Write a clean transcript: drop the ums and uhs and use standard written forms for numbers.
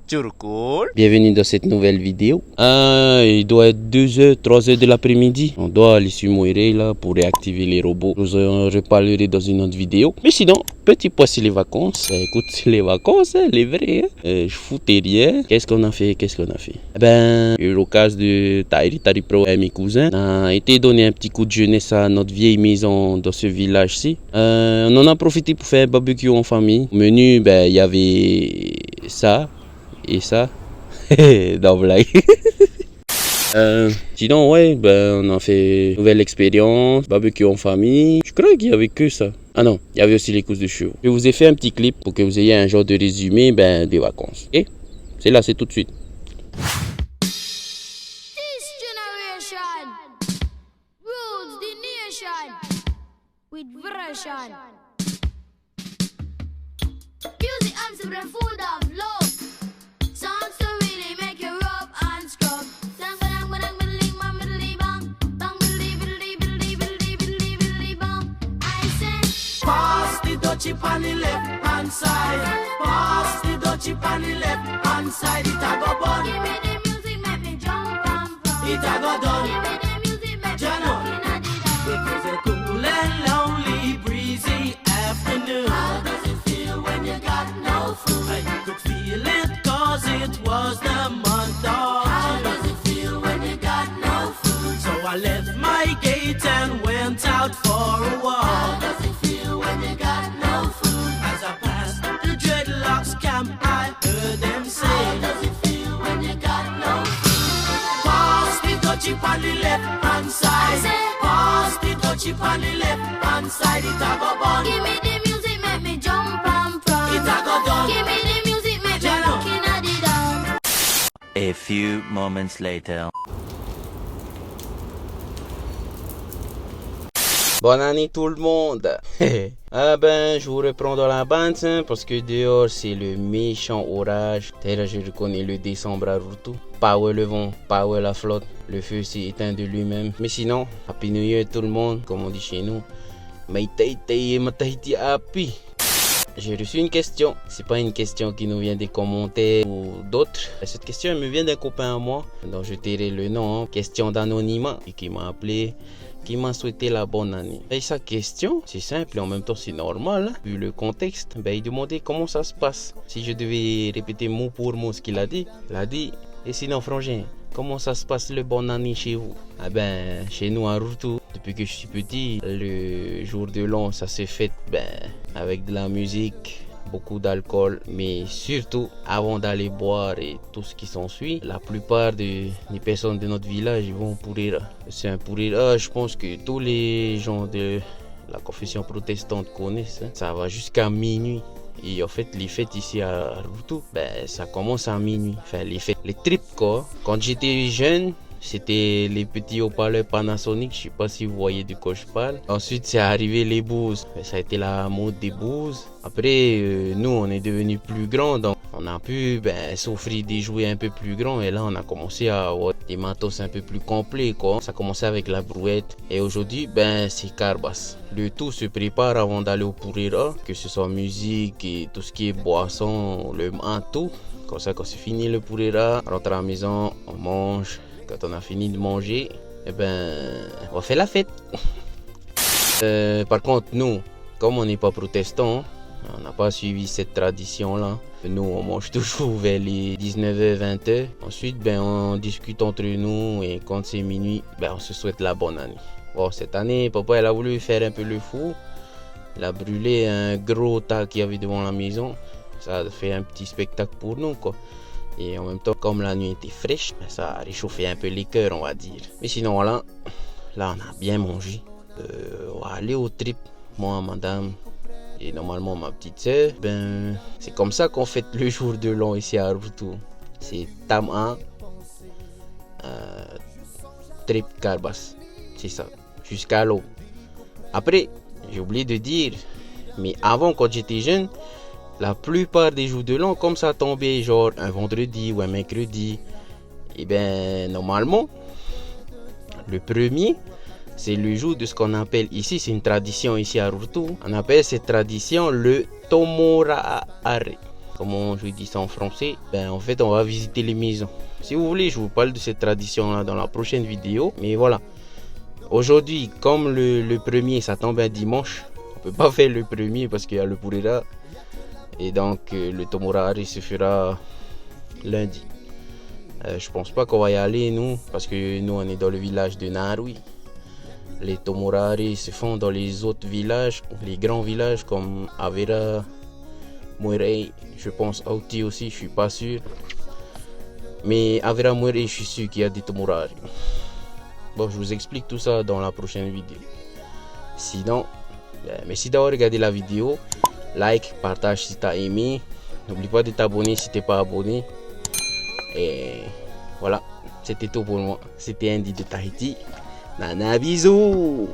Tchouroukoul. Bienvenue dans cette nouvelle vidéo. Il doit être 2h, 3h de l'après-midi. On doit aller sur Moiré là pour réactiver les robots. Je vous en reparlerai dans une autre vidéo. Mais sinon, petit pois c'est les vacances. Écoute, c'est les vacances, hein, les vrais. Je foutais rien. Qu'est-ce qu'on a fait? J'ai eu l'occasion de Tari Pro et mes cousins. On a été donner un petit coup de jeunesse à notre vieille maison dans ce village-ci. On en a profité pour faire un barbecue en famille. Au menu, il y avait ça. Et ça, non blague. Sinon ouais, on a fait une nouvelle expérience, barbecue en famille. Je crois qu'il y avait que ça. Ah non, il y avait aussi les courses de chevaux. Je vous ai fait un petit clip pour que vous ayez un genre de résumé des vacances. Et c'est là, c'est tout de suite. Chip on the left hand side. Pass the dutchie on the left hand side. It a go bun. Give me the music, make me jump and from. It a go done. Give me the music, make me jump in the dark. It was a cool and lonely, breezy afternoon. How does it feel when you got no food? I could feel it 'cause it was the month of June. How does it feel when you got no food? So I left my gate and went out for a walk. How does it feel when you got no food? As I passed the dreadlocks camp, I heard them say, how does it feel when you got no food? Pass the dutchie on the left hand side. Pass the dutchie on the left hand side. It a go bun. Give me the music, make me jump and from. It a go done. Give me the music, make me look inna the dark. A few moments later. Bonne année tout le monde. Je vous reprends dans la bande parce que dehors c'est le méchant orage. D'ailleurs je reconnais le décembre à Routou. Power le vent, power la flotte. Le feu s'est éteint de lui-même. Mais sinon, Happy New Year tout le monde, comme on dit chez nous. Happy. J'ai reçu une question. C'est pas une question qui nous vient des commentaires ou d'autres. Cette question elle me vient d'un copain à moi, dont je tairai le nom. Question d'anonymat et qui m'a appelé, qui m'a souhaité la bonne année. Et sa question, c'est simple et en même temps c'est normal, hein. Vu le contexte, il demandait comment ça se passe. Si je devais répéter mot pour mot ce qu'il a dit, et sinon frangin, comment ça se passe le bonne année chez vous? Chez nous à Routou, depuis que je suis petit, le jour de l'an ça s'est fait avec de la musique, beaucoup d'alcool, mais surtout avant d'aller boire et tout ce qui s'ensuit, la plupart des personnes de notre village ils vont pourrir. C'est un pourrir. Je pense que tous les gens de la confession protestante connaissent. Ça va jusqu'à minuit. Et en fait, les fêtes ici à Routou, ça commence à minuit. Enfin, les fêtes, les trips quoi. Quand j'étais jeune, c'était les petits haut-parleurs Panasonic, je sais pas si vous voyez de quoi je parle. Ensuite, c'est arrivé les bouses. Ça a été la mode des bouses. Après, nous, on est devenus plus grands, donc on a pu s'offrir des jouets un peu plus grands. Et là, on a commencé à avoir des matos un peu plus complets, quoi. Ça a commencé avec la brouette. Et aujourd'hui, c'est Carbas. Le tout se prépare avant d'aller au Pourira, que ce soit musique et tout ce qui est boisson, le manteau. Comme ça, quand c'est fini le Pourira, on rentre à la maison, on mange. Quand on a fini de manger, on va faire la fête. Par contre, nous, comme on n'est pas protestants, on n'a pas suivi cette tradition-là. Nous, on mange toujours vers les 19h, 20h. Ensuite, on discute entre nous et quand c'est minuit, on se souhaite la bonne année. Bon, cette année, papa, il a voulu faire un peu le fou. Il a brûlé un gros tas qu'il y avait devant la maison. Ça a fait un petit spectacle pour nous, quoi. Et en même temps, comme la nuit était fraîche, ça a réchauffé un peu les cœurs, on va dire. Mais sinon, là on a bien mangé. On va aller au trip, moi, madame, et normalement ma petite soeur. C'est comme ça qu'on fête le jour de l'an ici à Routou. C'est Tam 1, trip Carbas. C'est ça, jusqu'à l'eau. Après, j'ai oublié de dire, mais avant, quand j'étais jeune, la plupart des jours de l'an, comme ça tombait genre un vendredi ou un mercredi, normalement, le premier, c'est le jour de ce qu'on appelle ici, c'est une tradition ici à Routou, on appelle cette tradition le Tomoraare. comment je dis ça en français, ben en fait on va visiter les maisons. Si vous voulez, je vous parle de cette tradition là dans la prochaine vidéo. Mais voilà, aujourd'hui comme le premier ça tombe un dimanche, on peut pas faire le premier parce qu'il y a le Purira. Et donc le Tomorari se fera lundi. Je pense pas qu'on va y aller nous, parce que nous on est dans le village de Narui. Les Tomorari se font dans les autres villages, les grands villages comme Avera, Muerei, je pense Auti aussi, je suis pas sûr. Mais Avera, Muerei, je suis sûr qu'il y a des Tomorari. Bon, je vous explique tout ça dans la prochaine vidéo. Sinon, merci d'avoir regardé la vidéo. Like, partage si t'as aimé. N'oublie pas de t'abonner si t'es pas abonné. Et voilà, c'était tout pour moi. C'était Andy de Tahiti. Nana, bisous.